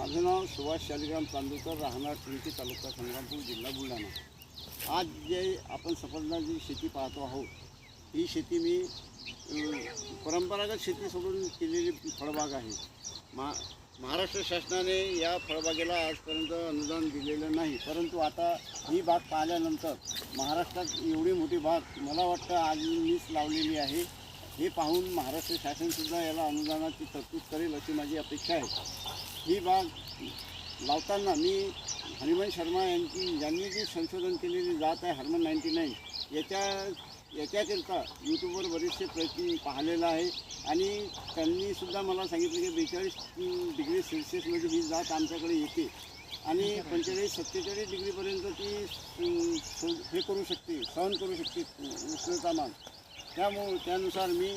माझं नाव सुभाष शालिग्राम चांदूरकर, राहणार चिंची, तालुका संग्रामपूर, जिल्हा बुलढाणा। आज जे आपण सफरचंदाची शेती पाहतो आहोत, ही शेती मी परंपरागत शेती सोडून केलेली फळबाग आहे। महाराष्ट्र शासनाने या फळबागेला आजपर्यंत अनुदान दिलेलं नाही, परंतु आता ही बाग पाहिल्यानंतर महाराष्ट्रात एवढी मोठी बाग मला वाटतं आज मीच लावलेली आहे। हे पाहून महाराष्ट्र शासनसुद्धा याला अनुदानाची तरतूद करेल अशी माझी अपेक्षा आहे। ही बाग लावताना मी हनुमान शर्मा यांनी जी संशोधन केलेली जात आहे हार्मन 99 याच्याकरिता यूट्यूबवर बरेचसे प्रयत्न पाहिलेला आहे आणि त्यांनीसुद्धा मला सांगितलं की 42 डिग्री सेल्सिअसमध्ये ही जात आमच्याकडे येते आणि 45-47 डिग्रीपर्यंत ती हे करू शकते, सहन करू शकते उष्णतामान। त्यानुसार मी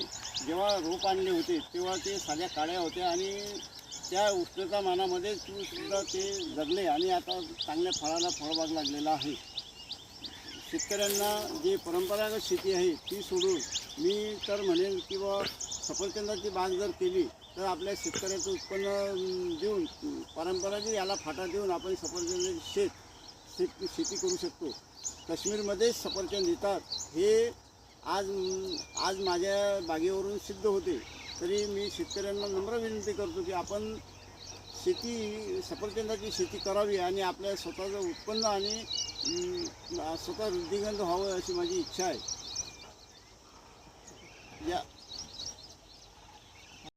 जेव्हा रोप आणले होते तेव्हा ते साध्या काळ्या होत्या आणि त्या उष्णतामानामध्ये सुद्धा ते जगले आणि आता चांगल्या फळबाग लागलेला आहे। शेतकऱ्यांना जे परंपरागत शेती आहे ती सोडून मी तर म्हणेन की सफरचंदाची बाग जर केली तर आपल्या शेतकऱ्याचं उत्पन्न देऊन परंपरागत याला फाटा देऊन आपण सफरचंदाची शेती करू शकतो। काश्मीरमध्येच सफरचंद येतात हे आज माझ्या बागेवरून सिद्ध होते। तरी मी शेतकऱ्यांना नम्र विनंती करतो की आपण सफरचंदाची शेती करावी आणि आपल्या स्वतःचं उत्पन्न आणि स्वतः वृद्धिंगत व्हावं अशी माझी इच्छा आहे।